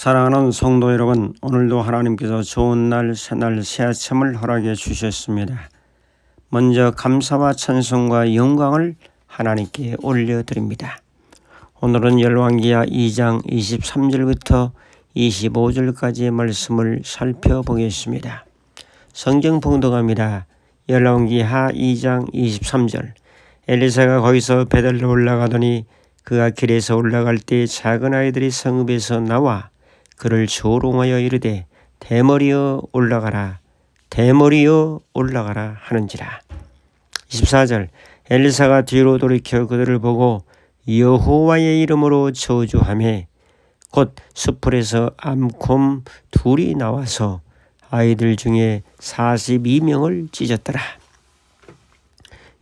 사랑하는 성도 여러분, 오늘도 하나님께서 좋은 날, 새날, 새 아침을 허락해 주셨습니다. 먼저 감사와 찬송과 영광을 하나님께 올려드립니다. 오늘은 열왕기하 2장 23절부터 25절까지의 말씀을 살펴보겠습니다. 성경 봉독합니다. 열왕기하 2장 23절. 엘리사가 거기서 베델로 올라가더니 그가 길에서 올라갈 때 작은 아이들이 성읍에서 나와 그를 조롱하여 이르되 대머리여 올라가라, 대머리여 올라가라 하는지라. 24절. 엘리사가 뒤로 돌이켜 그들을 보고 여호와의 이름으로 저주하매 곧 숲풀에서 암곰 둘이 나와서 아이들 중에 42명을 찢었더라.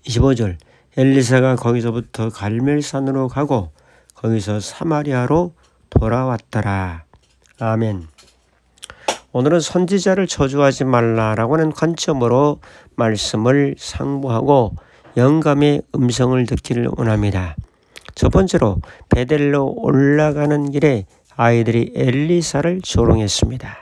25절. 엘리사가 거기서부터 갈멜산으로 가고 거기서 사마리아로 돌아왔더라. 아멘. 오늘은 선지자를 저주하지 말라라고 하는 관점으로 말씀을 상부하고 영감의 음성을 듣기를 원합니다. 첫 번째로 베델로 올라가는 길에 아이들이 엘리사를 조롱했습니다.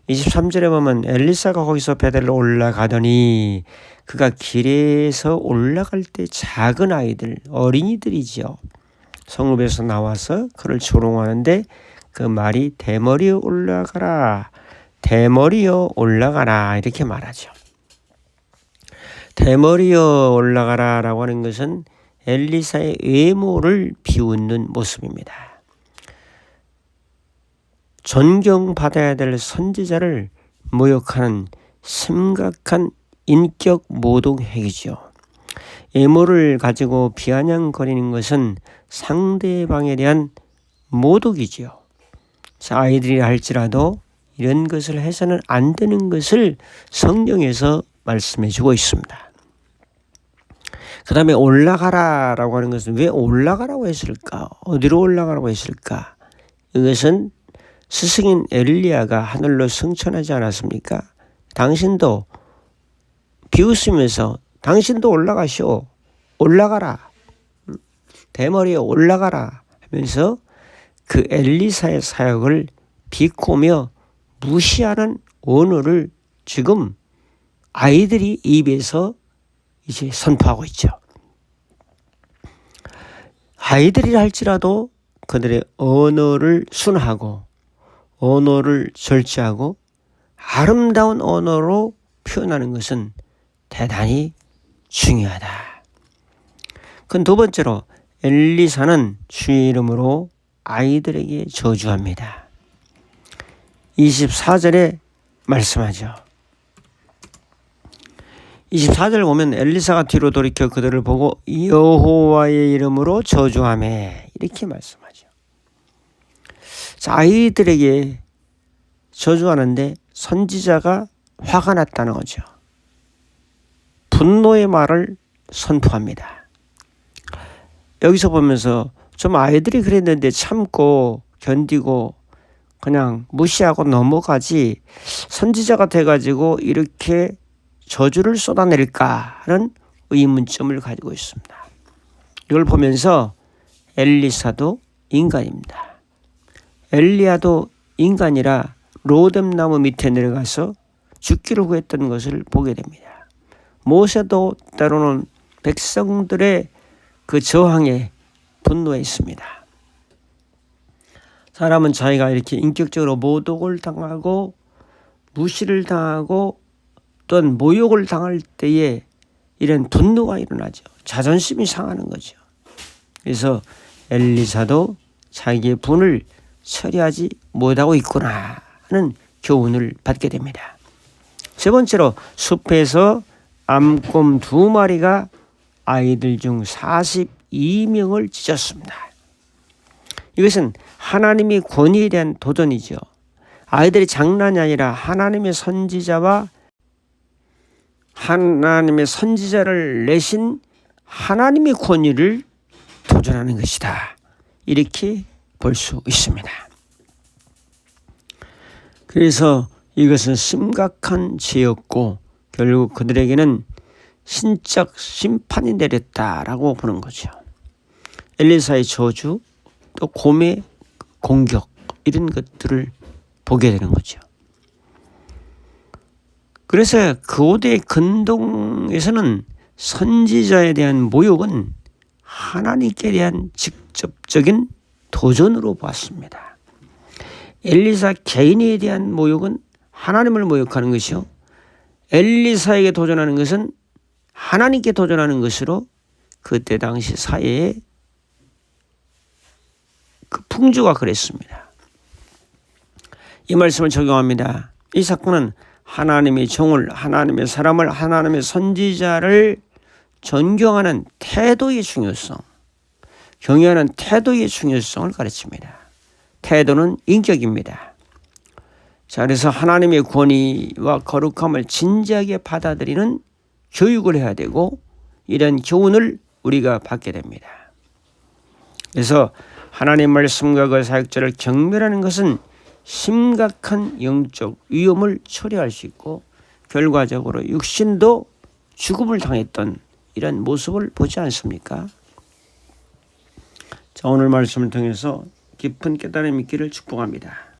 23절에 보면 엘리사가 거기서 베델로 올라가더니 그가 길에서 올라갈 때 작은 아이들, 어린이들이지요. 성읍에서 나와서 그를 조롱하는데 그 말이 대머리여 올라가라, 대머리여 올라가라 이렇게 말하죠. 대머리여 올라가라 라고 하는 것은 엘리사의 외모를 비웃는 모습입니다. 존경받아야 될 선지자를 모욕하는 심각한 인격 모독 행위죠. 외모를 가지고 비아냥거리는 것은 상대방에 대한 모독이죠. 아이들이 할지라도 이런 것을 해서는 안 되는 것을 성경에서 말씀해 주고 있습니다. 그 다음에 올라가라 라고 하는 것은 왜 올라가라고 했을까? 어디로 올라가라고 했을까? 이것은 스승인 엘리야가 하늘로 승천하지 않았습니까? 당신도 비웃으면서 당신도 올라가시오, 올라가라, 대머리에 올라가라 하면서 그 엘리사의 사역을 비꼬며 무시하는 언어를 지금 아이들이 입에서 이제 선포하고 있죠. 아이들이 할지라도 그들의 언어를 순하고 언어를 절제하고 아름다운 언어로 표현하는 것은 대단히 중요하다. 그건 두 번째로 엘리사는 주의 이름으로 아이들에게 저주합니다. 24절에 말씀하죠. 24절 보면 엘리사가 뒤로 돌이켜 그들을 보고 여호와의 이름으로 저주하매 이렇게 말씀하죠. 자, 아이들에게 저주하는데 선지자가 화가 났다는 거죠. 분노의 말을 선포합니다. 여기서 보면서 좀 아이들이 그랬는데 참고 견디고 그냥 무시하고 넘어가지 선지자가 돼가지고 이렇게 저주를 쏟아낼까 하는 의문점을 가지고 있습니다. 이걸 보면서 엘리사도 인간입니다. 엘리야도 인간이라 로뎀나무 밑에 내려가서 죽기를 구했던 것을 보게 됩니다. 모세도 때로는 백성들의 그 저항에 분노했습니다. 사람은 자기가 이렇게 인격적으로 모독을 당하고 무시를 당하고 또는 모욕을 당할 때에 이런 분노가 일어나죠. 자존심이 상하는 거죠. 그래서 엘리사도 자기의 분을 처리하지 못하고 있구나 하는 교훈을 받게 됩니다. 세 번째로 숲에서 암곰 2마리가 아이들 중 42명을 찢었습니다. 이것은 하나님의 권위에 대한 도전이죠. 아이들이 장난이 아니라 하나님의 선지자를 내신 하나님의 권위를 도전하는 것이다. 이렇게 볼 수 있습니다. 그래서 이것은 심각한 죄였고 결국 그들에게는 신적 심판이 내렸다라고 보는 거죠. 엘리사의 저주, 또 곰의 공격, 이런 것들을 보게 되는 거죠. 그래서 고대 근동에서는 선지자에 대한 모욕은 하나님께 대한 직접적인 도전으로 보았습니다. 엘리사 개인에 대한 모욕은 하나님을 모욕하는 것이요, 엘리사에게 도전하는 것은 하나님께 도전하는 것으로 그때 당시 사회에 그 풍조가 그랬습니다. 이 말씀을 적용합니다. 이 사건은 하나님의 종을, 하나님의 사람을, 하나님의 선지자를 존경하는 태도의 중요성, 경외하는 태도의 중요성을 가르칩니다. 태도는 인격입니다. 자, 그래서 하나님의 권위와 거룩함을 진지하게 받아들이는 교육을 해야 되고, 이런 교훈을 우리가 받게 됩니다. 그래서 하나님 말씀과 그 사역자를 경멸하는 것은 심각한 영적 위험을 초래할 수 있고, 결과적으로 육신도 죽음을 당했던 이런 모습을 보지 않습니까? 자, 오늘 말씀을 통해서 깊은 깨달음이 있기를 축복합니다.